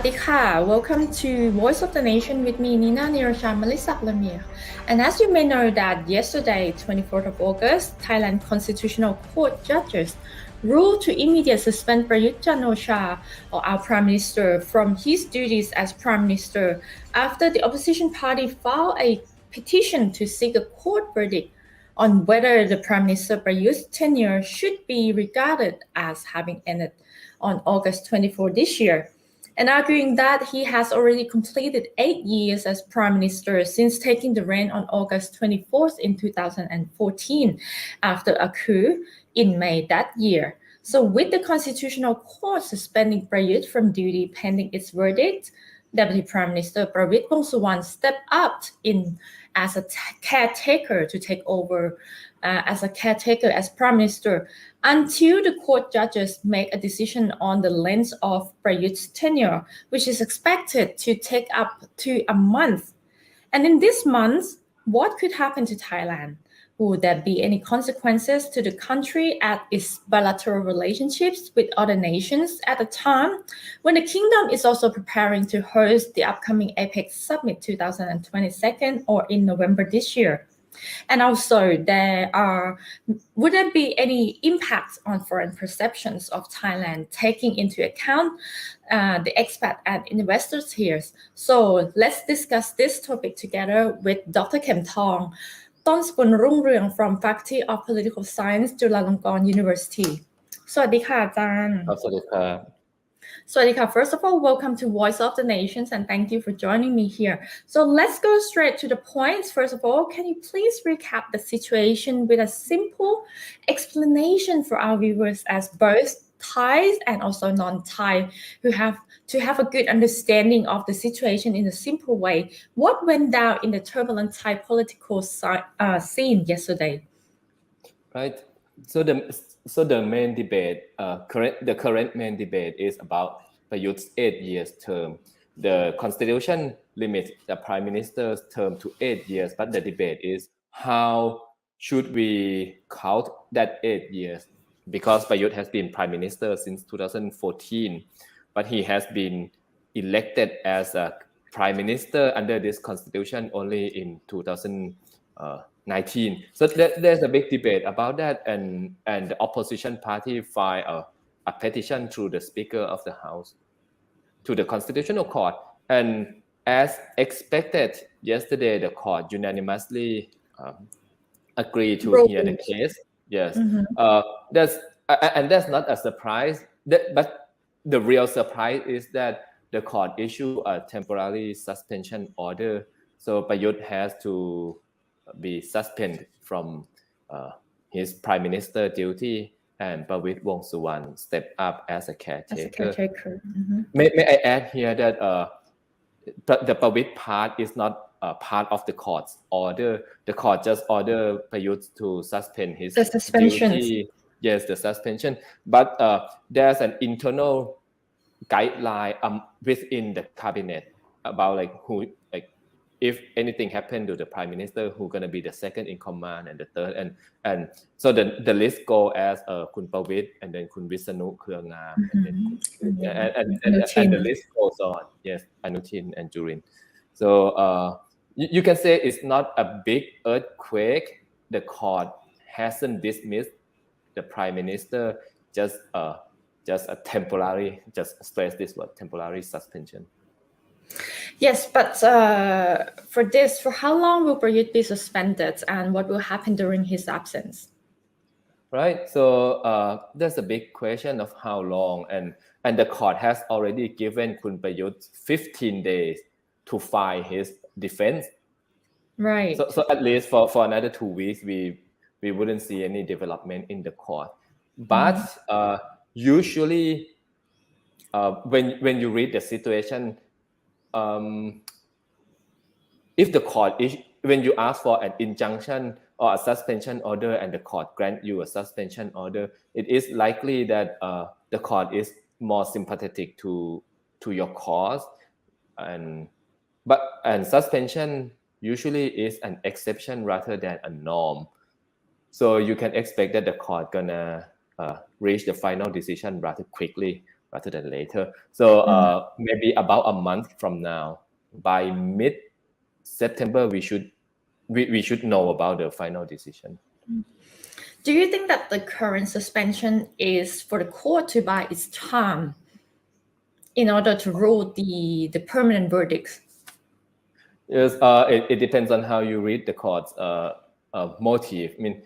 ดีค่ะ Welcome to Voice of the Nation with me, Nina Niroshan Malisak Lamir. And as you may know that yesterday, 24th of August, Thailand Constitutional Court judges ruled to immediately suspend Prayut Chan-o-cha, or our Prime Minister, from his duties as Prime Minister after the opposition party filed a petition to seek a court verdict on whether the Prime Minister Prayut's tenure should be regarded as having ended on August 24 this year, and arguing that he has already completed 8 years as Prime Minister since taking the reign on August 24th in 2014 after a coup in May that year. So with the Constitutional Court suspending Prayut from duty pending its verdict, Deputy Prime Minister Prawit Wongsuwan stepped up in as a caretaker to take over as Prime Minister until the court judges make a decision on the length of Prayut's tenure, which is expected to take up to a month. And in this month, what could happen to Thailand? Would there be any consequences to the country at its bilateral relationships with other nations at a time when the kingdom is also preparing to host the upcoming APEC Summit 2022 or in November this year? And also, would there be any impact on foreign perceptions of Thailand, taking into account the expat and investors here? So let's discuss this topic together with Dr. Kem Thong, Tonskuln Rungrung from Faculty of Political Science, Chulalongkorn University. สวัสดีค่ะอาจารย์ ครับสวัสดีครับ Swadika, first of all, welcome to Voice of the Nations and thank you for joining me here. So let's go straight to the point. First of all, can you please recap the situation with a simple explanation for our viewers as both Thais and also non-Thai who have to have a good understanding of the situation in a simple way? What went down in the turbulent Thai political scene yesterday? Right. So the main debate, the current main debate is about Prayut's 8 years term. The constitution limits the prime minister's term to 8 years, but the debate is how should we count that 8 years? Because Prayut has been prime minister since 2014, but he has been elected as a prime minister under this constitution only in 2019. So there's a big debate about that, and the opposition party filed a petition through the Speaker of the House to the Constitutional Court. And as expected, yesterday the court unanimously agreed to hear the case. Yes, that's not a surprise. But the real surprise is that the court issued a temporary suspension order. So Prayut has to be suspended from his prime minister duty, and Prawit Wongsuwan stepped up as a caretaker. May I add here that the Prawit part is not part of the court's order. The court just ordered Prayut to suspend his duty. Yes, the suspension. But there's an internal guideline within the cabinet about if anything happened to the prime minister, who's going to be the second in command and the third, and so the list go as Kun Prawit and then Kun Visanu Khurangam and the list goes on. Yes, Anutin and Jurin. So you can say it's not a big earthquake. The court hasn't dismissed the prime minister, just a temporary, just stress this word, temporary suspension. Yes, but for how long will Prayut be suspended, and what will happen during his absence? Right. So that's a big question of how long, and the court has already given Kun Prayut 15 days to file his defense. Right. So at least for another 2 weeks, we wouldn't see any development in the court. But usually, when you read the situation, if the court when you ask for an injunction or a suspension order and the court grant you a suspension order, it is likely that the court is more sympathetic to your cause, and suspension usually is an exception rather than a norm. So you can expect that the court gonna reach the final decision rather quickly rather than later. So maybe about a month from now, by mid-September, we should know about the final decision. Do you think that the current suspension is for the court to buy its time in order to rule the permanent verdicts? Yes, it depends on how you read the court's motive. I mean,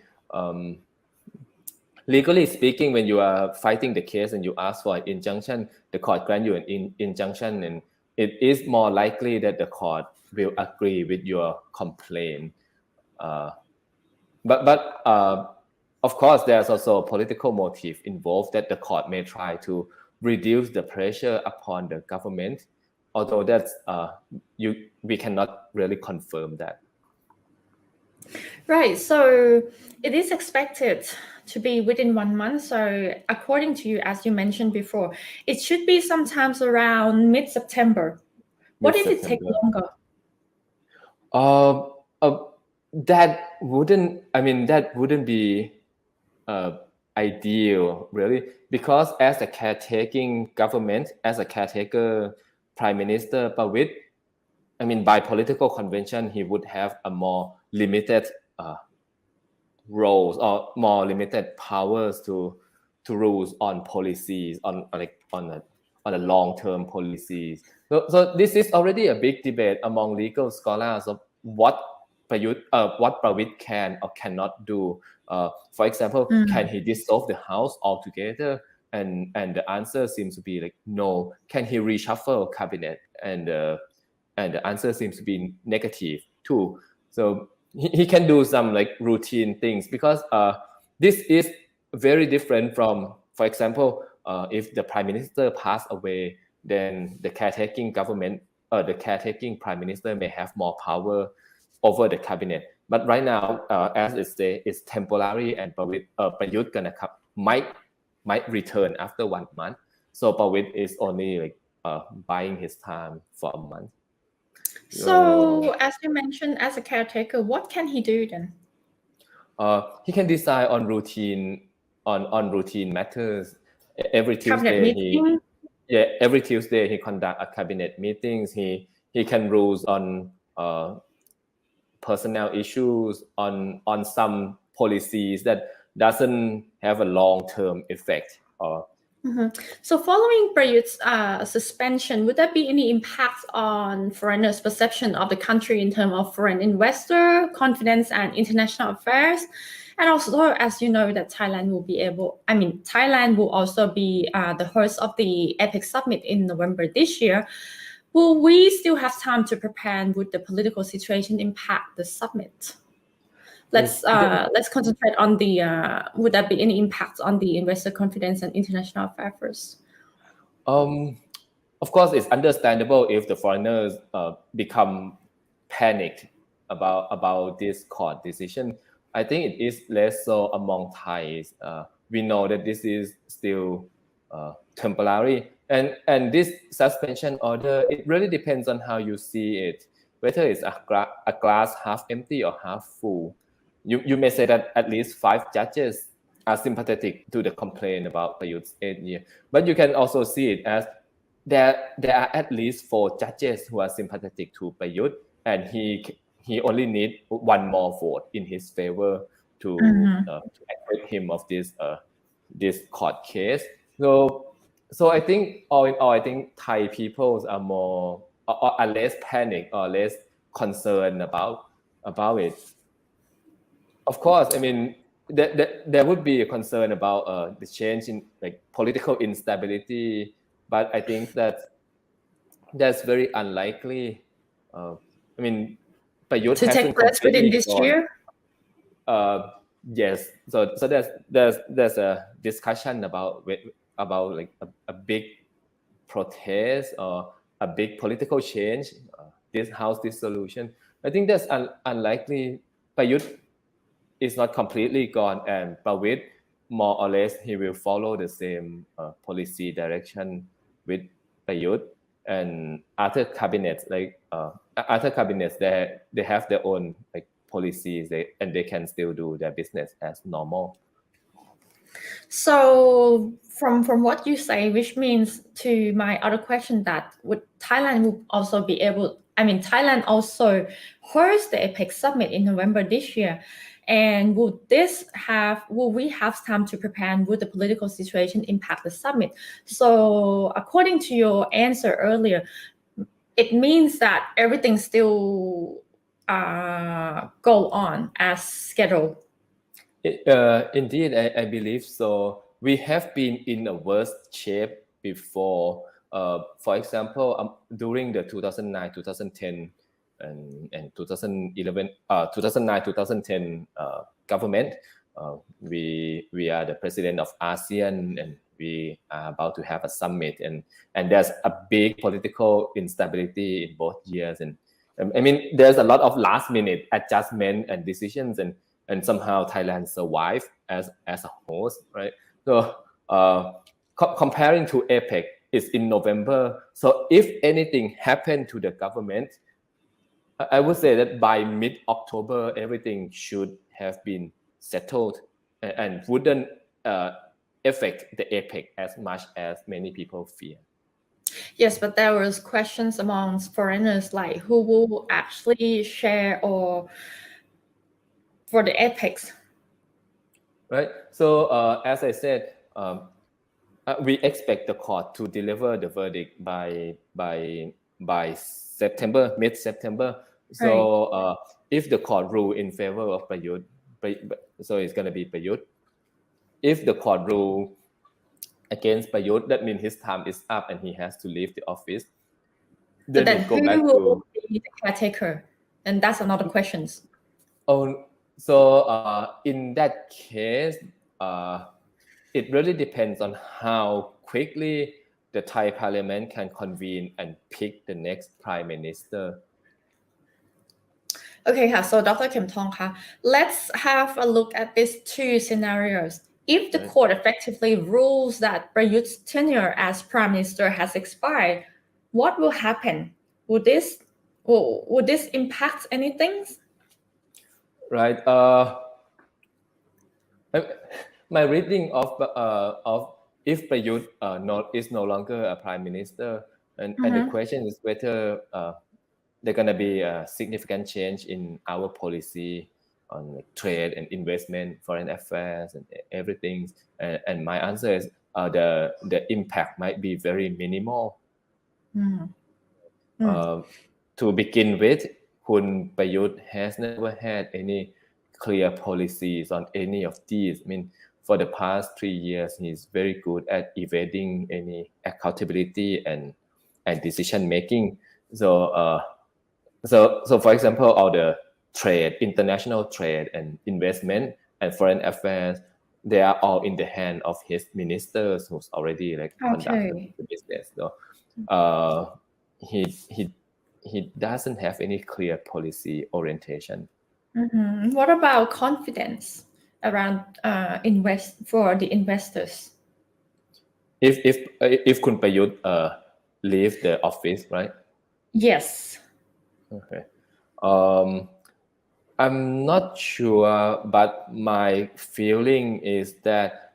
legally speaking, when you are fighting the case and you ask for an injunction, the court grant you an injunction, and it is more likely that the court will agree with your complaint. But of course, there's also a political motive involved that the court may try to reduce the pressure upon the government, although that's we cannot really confirm that. Right. So it is expected to be within 1 month. So according to you, as you mentioned before, it should be sometimes around mid-September. What if it takes longer? That wouldn't be ideal, really, because as a caretaking government, as a caretaker Prime Minister Prawit, I mean, by political convention, he would have a more limited roles or more limited powers to rules on policies, on a long-term policies. So this is already a big debate among legal scholars of what Prawit can or cannot do. For example, can he dissolve the House altogether? And the answer seems to be like no. Can he reshuffle cabinet? And the answer seems to be negative too. So he can do some like routine things, because this is very different from, for example, if the prime minister passed away, then the caretaking government, the caretaking prime minister may have more power over the cabinet. But right now, as it says, it's temporary, and Prayut gonna might return after 1 month. So Prawit is only like buying his time for a month. So as you mentioned, as a caretaker, what can he do then? He can decide on routine matters. Every Tuesday every Tuesday he conduct a cabinet meetings. He can rules on personnel issues, on some policies that doesn't have a long-term effect. So following Prayut's suspension, would there be any impact on foreigners' perception of the country in terms of foreign investor confidence and international affairs? And also, as you know, that Thailand will also be the host of the APEC summit in November this year. Will we still have time to prepare, and would the political situation impact the summit? Let's concentrate on the would there be any impact on the investor confidence and international affairs first? Of course, it's understandable if the foreigners become panicked about this court decision. I think it is less so among Thais. We know that this is still temporary, and this suspension order, it really depends on how you see it, whether it's a glass half empty or half full. You may say that at least 5 judges are sympathetic to the complaint about Prayut's 8 years, but you can also see it as there are at least 4 judges who are sympathetic to Prayut, and he only need 1 more vote in his favor to acquit him of this court case. So I think all in all, I think Thai peoples are less panicked or less concerned about it. Of course, I mean, there would be a concern about the change in like political instability, but I think that that's very unlikely. I mean, Prayut to take place within this year. Yes. So there's a discussion about like a big protest or a big political change, this house dissolution. I think that's unlikely. Prayut is not completely gone, and Prawit, more or less, he will follow the same policy direction with Prayut, and other cabinets they have their own like policies, and they can still do their business as normal. So from what you say, which means to my other question that would Thailand will also be able, I mean, Thailand also hosts the APEC summit in November this year. And will we have time to prepare, and would the political situation impact the summit? So according to your answer earlier, it means that everything still go on as scheduled. Indeed, I believe so. We have been in a worse shape before. For example, during the 2009, 2010, and 2011, 2009, 2010 government, we are the president of ASEAN, and we are about to have a summit, and there's a big political instability in both years, and I mean there's a lot of last minute adjustment and decisions, and somehow Thailand survived as a host, right? So comparing to APEC, it's in November. So if anything happened to the government, I would say that by mid-October, everything should have been settled and wouldn't affect the APEC as much as many people fear. Yes, but there was questions amongst foreigners like who will actually share or for the APEX. Right. So as I said, we expect the court to deliver the verdict by September, mid-September. So if the court rule in favor of Prayut, so it's going to be Prayut. If the court rule against Prayut, that means his time is up and he has to leave the office. Then who will be the caretaker? And that's another question. Oh, so in that case, it really depends on how quickly the Thai parliament can convene and pick the next prime minister. Okay, so Dr. Kim Thong, let's have a look at these two scenarios. If the court effectively rules that Prayut's tenure as prime minister has expired, what will happen? Would this impact anything? Right. My reading of if Prayut is no longer a prime minister, and the question is whether there's gonna be a significant change in our policy on like trade and investment, foreign affairs, and everything. And my answer is the impact might be very minimal. To begin with, Kun Prayut has never had any clear policies on any of these. I mean, for the past 3 years, he's very good at evading any accountability and decision making. So for example, all the trade, international trade and investment and foreign affairs, they are all in the hand of his ministers who's already conducted the business. So he doesn't have any clear policy orientation. What about confidence around for the investors? If Kun Prayut leave the office, right? Yes. Okay. I'm not sure, but my feeling is that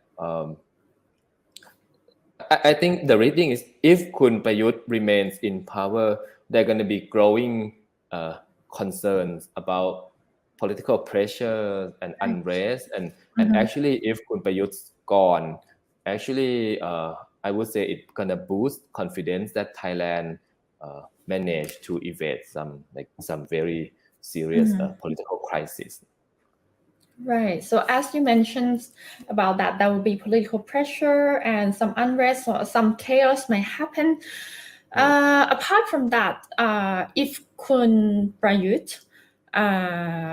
I think the reading is if Kun Prayut remains in power, there are going to be growing concerns about political pressure and unrest, and actually if Kun Prayut's gone, actually I would say it's gonna boost confidence that Thailand managed to evade some very serious political crisis. Right. So as you mentioned about that, there will be political pressure and some unrest or some chaos may happen. Apart from that, if Kun Prayut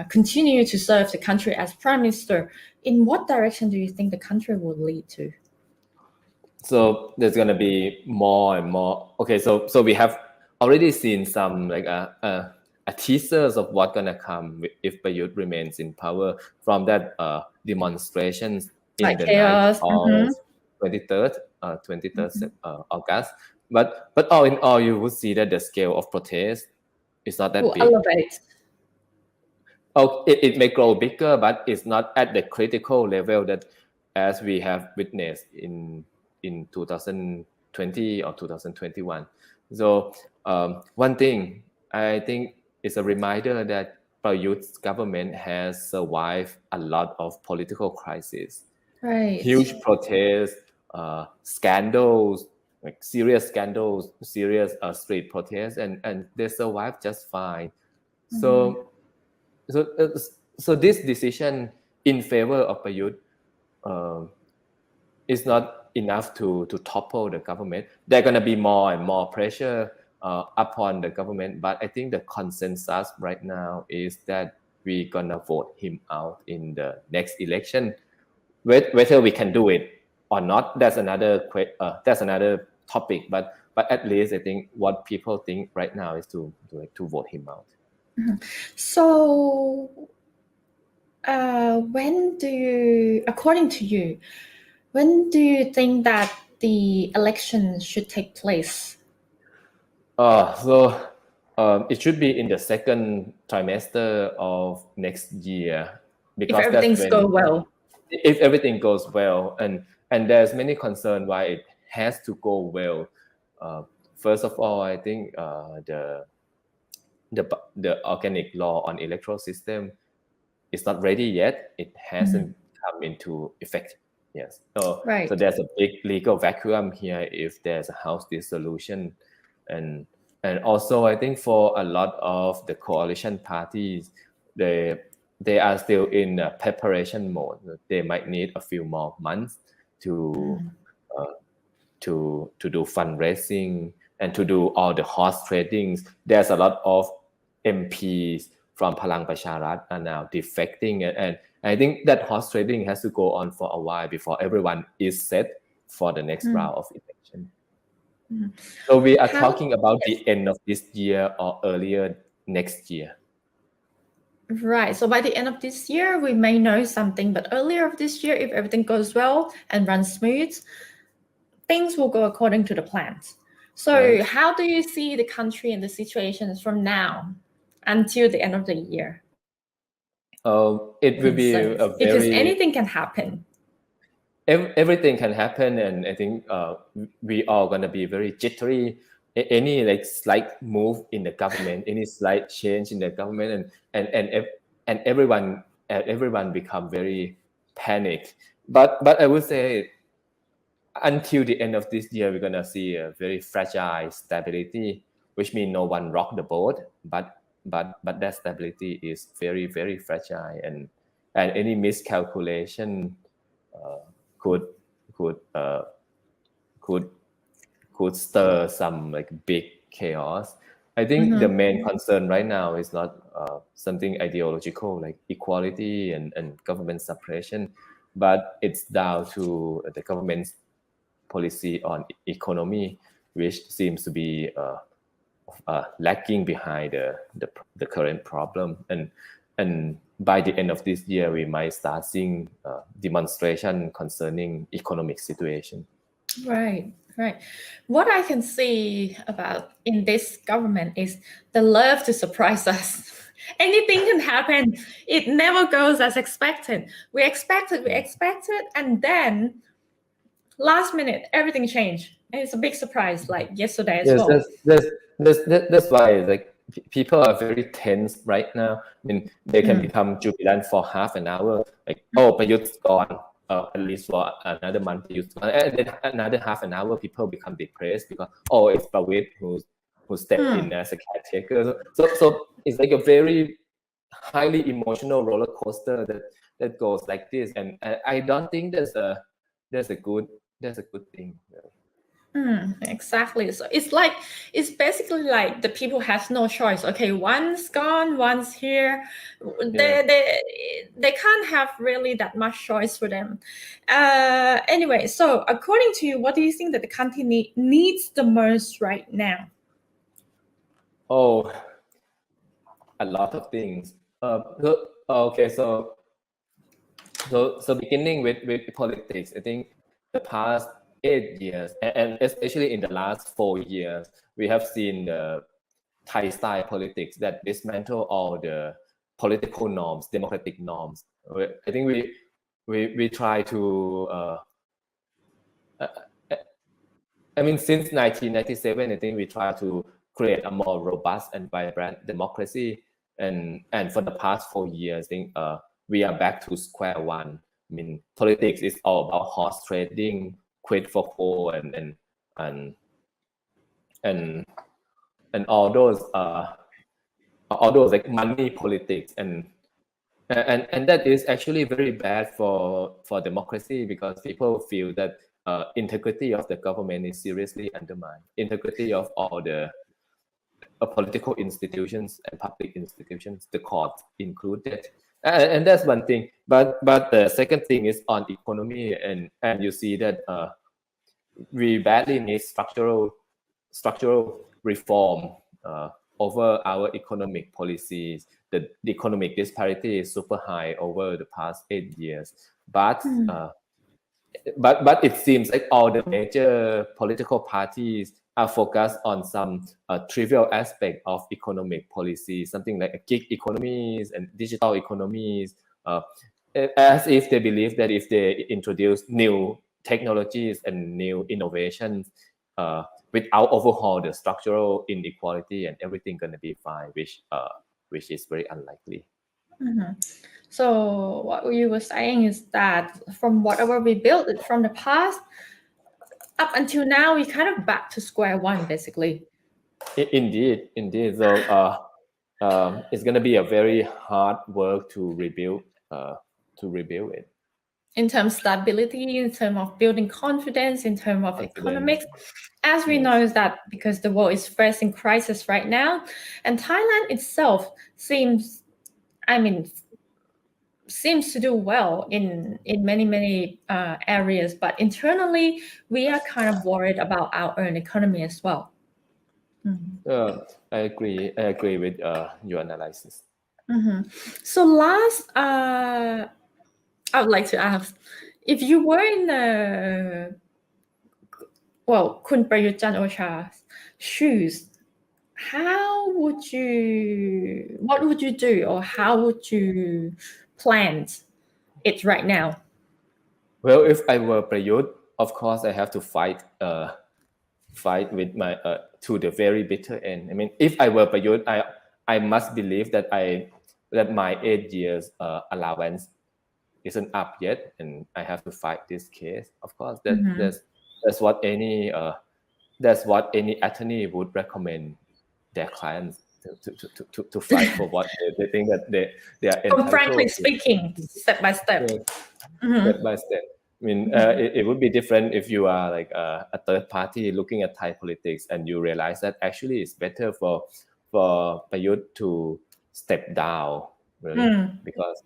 continue to serve the country as prime minister, in what direction do you think the country will lead to? So there's going to be more and more. Okay, so we have already seen some a teasers of what's going to come if Prayut remains in power from that demonstrations in the night of 23rd August. But all in all, you would see that the scale of protest is not that big. Elevate. Oh, it may grow bigger, but it's not at the critical level that as we have witnessed in 2020 or 2021. So one thing I think is a reminder that PRAYUT'S government has survived a lot of political crises, Right. huge protests, scandals, like serious scandals, serious street protests, and they survived just fine. So this decision in favor of PRAYUT is not enough to topple the government. There are going to be more and more pressure upon the government, but I think the consensus right now is that we're going to vote him out in the next election. Whether we can do it or not, that's another topic. But at least I think what people think right now is to vote him out. So, according to you, when do you think that the election should take place? It should be in the second trimester of next year, because if everything's go well. If everything goes well, and there's many concern why it has to go well. First of all, I think the organic law on electoral system is not ready yet. It hasn't come into effect. Yes. So there's a big legal vacuum here if there's a House dissolution, and also I think for a lot of the coalition parties, they are still in preparation mode. They might need a few more months to do fundraising and to do all the horse tradings. There's a lot of MPs from Palang Pracharat are now defecting, and I think that horse trading has to go on for a while before everyone is set for the next round of election. So we are talking about the end of this year or earlier next year. Right. So by the end of this year, we may know something, but earlier of this year, if everything goes well and runs smooth, things will go according to the plans. So how do you see the country and the situations from now until the end of the year? It will be a very... Because anything can happen. Everything can happen, and I think we are going to be very jittery. Any slight move in the government, any slight change in the government, and everyone become very panicked. But I would say until the end of this year, we're gonna see a very fragile stability, which means no one rock the boat. But that stability is very, very fragile, and any miscalculation could stir some big chaos. I think the main concern right now is not something ideological like equality and government suppression, but it's down to the government's policy on economy, which seems to be lagging behind the current problem. And by the end of this year, we might start seeing demonstration concerning economic situation. Right. What I can see about in this government is the love to surprise us. Anything can happen. It never goes as expected. We expected, and then last minute, everything changed. And it's a big surprise, like yesterday as well. That's why people are very tense right now. I mean, they can become jubilant for half an hour, PRAYUT'S gone. At least for another month, and then another half an hour, people become depressed because it's PRAYUT who stepped in as a caretaker. So it's like a very highly emotional roller coaster that goes like this, and I don't think that's a good thing. Exactly. So it's basically like the people have no choice. Okay, one's gone, one's here. They can't have really that much choice for them. Anyway, so according to you, what do you think that the country needs the most right now? A lot of things. So beginning with politics, I think the past 8 years, and especially in the last 4 years, we have seen the Thai style politics that dismantle all the political norms, democratic norms. I think we try to I mean, since 1997, I think we try to create a more robust and vibrant democracy. And for the past 4 years, I think we are back to square one. I mean, politics is all about horse trading, quid for quo, and all those like money politics, and that is actually very bad for democracy, because people feel that integrity of the government is seriously undermined. Integrity of all the political institutions and public institutions, the court included, and that's one thing. But the second thing is on economy, and you see that we badly need structural reform over our economic policies. The economic disparity is super high over the past 8 years, but it seems like all the major political parties are focused on some trivial aspect of economic policy, something like gig economies and digital economies, as if they believe that if they introduce new technologies and new innovations without overhaul the structural inequality, and everything gonna be fine, which is very unlikely. So what you were saying is that from whatever we built from the past up until now, we kind of back to square one, basically. Indeed. So it's gonna be a very hard work to rebuild it. In terms of stability, in terms of building confidence, in terms of economics, as we know is that because the world is facing crisis right now, and Thailand itself seems to do well in many areas, but internally we are kind of worried about our own economy as well. I agree with your analysis. So last, I would like to ask, if you were in Kun Prayut Chan-o-cha's shoes, what would you do, or how would you plan it right now? Well, if I were Prayut, of course I have to fight with my to the very bitter end. I mean, if I were Prayut, I must believe that my 8 years allowance isn't up yet, and I have to fight this case. Of course, that's what any attorney would recommend their clients to fight for what they think that they are entitled to. Frankly speaking, step by step. Step by step. I mean, it would be different if you are like a third party looking at Thai politics, and you realize that actually it's better for Prayut to step down, really, because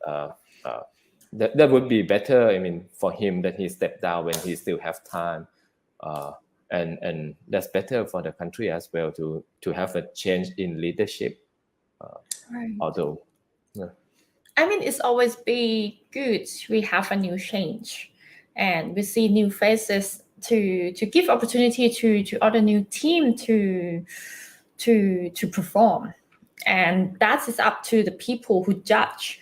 that would be better. I mean, for him, that he stepped down when he still have time, and that's better for the country as well to have a change in leadership. Although, I mean, it's always be good we have a new change, and we see new faces to give opportunity to other new team to perform. And that is up to the people who would judge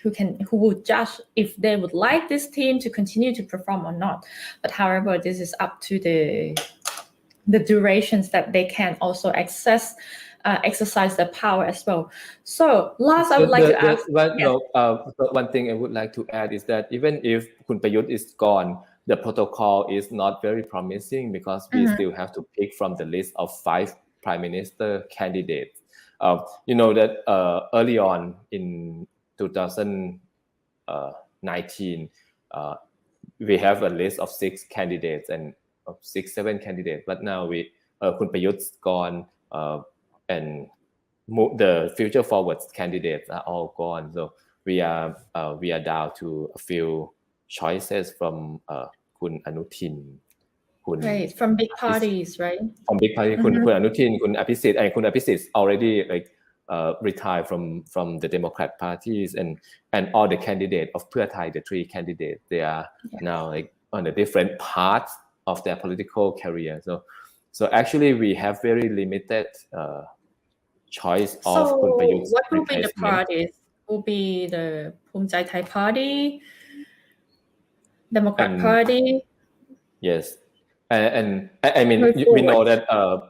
if they would like this team to continue to perform or not. But however, this is up to the durations that they can also exercise their power as well. So last, I would like to ask. One thing I would like to add is that even if Kun Prayut is gone, the protocol is not very promising, because we still have to pick from the list of 5 prime minister candidates. You know that early on in 2019, we have a list of 6 candidates and of 7 candidates, but now Kun Prayut's gone, and the future forwards candidates are all gone. So we are down to a few choices from Kun Anutin. Right, from big parties, right? From big party, Kun Anutin, Kun Abhisit, and Kun Abhisit already retired from the Democrat parties, and all the candidates of Pheu Thai, the 3 candidates, they are now on a different paths of their political career. So actually, we have very limited choice of Kun Prayut's what will be the parties? Will be the Phumjai Thai Party, Democrat And Party. yes, and I mean Move we know forward. that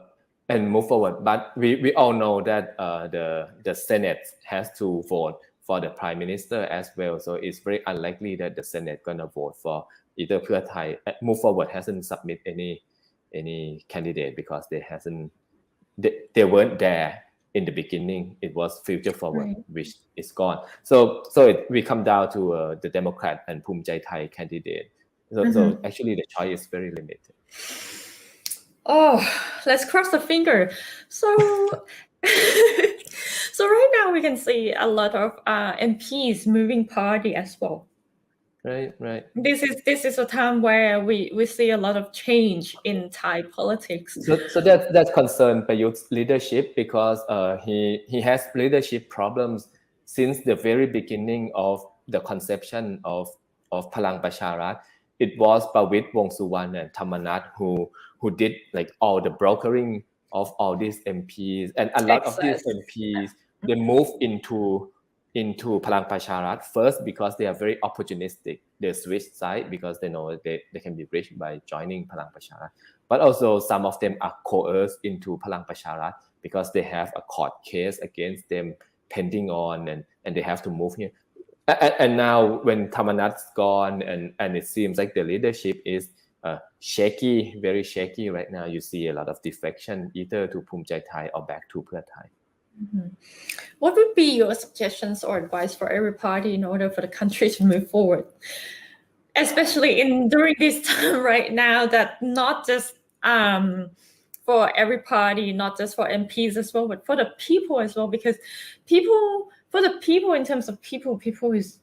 and move forward, but we all know that the Senate has to vote for the Prime Minister as well, so it's very unlikely that the Senate gonna vote for either Pheu Thai. Move Forward hasn't submit any candidate because they weren't there in the beginning. It was Future Forward, Right. which is gone. So we come down to the Democrat and Phum Jai Thai candidate. So actually the choice is very limited. Oh, let's cross the finger. So, so right now we can see a lot of MPs moving party as well. Right. This is a time where we see a lot of change in Thai politics. So that's concerned Prayut's leadership because he has leadership problems since the very beginning of the conception of Palang Pracharat. It was Prawit Wongsuwan and Thamarat who did like all the brokering of all these MPs, and a lot of these MPs they moved into Palang Pracharat first because they are very opportunistic. They switch side because they know they can be rich by joining Palang Pracharat. But also some of them are coerced into Palang Pracharat because they have a court case against them pending on, and they have to move here. And now when Thamarat's gone and it seems like the leadership is shaky, very shaky right now, you see a lot of defection either to Phum Jai Thai or back to Pheu Thai. What would be your suggestions or advice for every party in order for the country to move forward? Especially during this time right now, that not just for every party, not just for MPs as well, but for the people as well, because in terms of people is,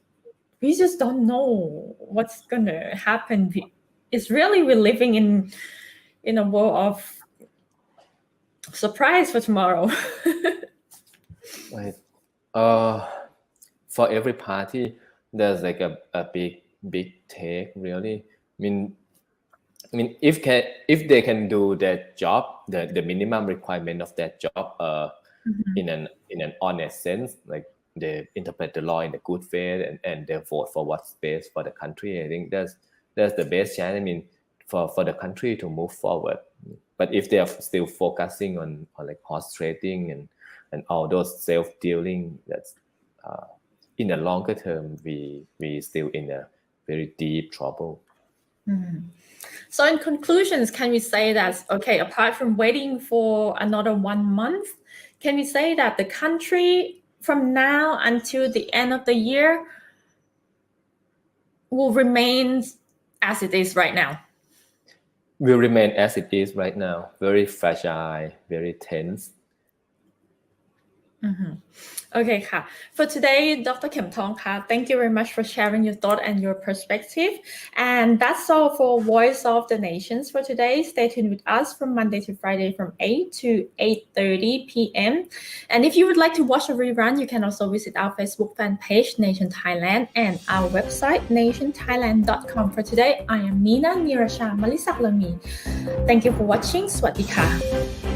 we just don't know what's gonna happen. It's really, we're living in a world of surprise for tomorrow. Right. For every party, there's like a big take really. I mean, if they can do their job, the minimum requirement of that job, in an honest sense, like they interpret the law in a good faith and they vote for what's best for the country, I think that's the best chance. I mean, for the country to move forward. But if they are still focusing on like horse trading and all those self-dealing, that's in the longer term, we still in a very deep trouble. So in conclusions, can we say that, okay, apart from waiting for another 1 month, can we say that the country from now until the end of the year will remain as it is right now? Will remain as it is right now, very fragile, very tense. Okay,ค่ะ. For today, Dr. Kem Thong, thank you very much for sharing your thought and your perspective. And that's all for Voice of the Nations for today. Stay tuned with us from Monday to Friday from 8 to 8:30 p.m. And if you would like to watch a rerun, you can also visit our Facebook fan page, Nation Thailand, and our website, nationthailand.com. For today, I am Nina Nirasha Malisak Lami. Thank you for watching. สวัสดีค่ะ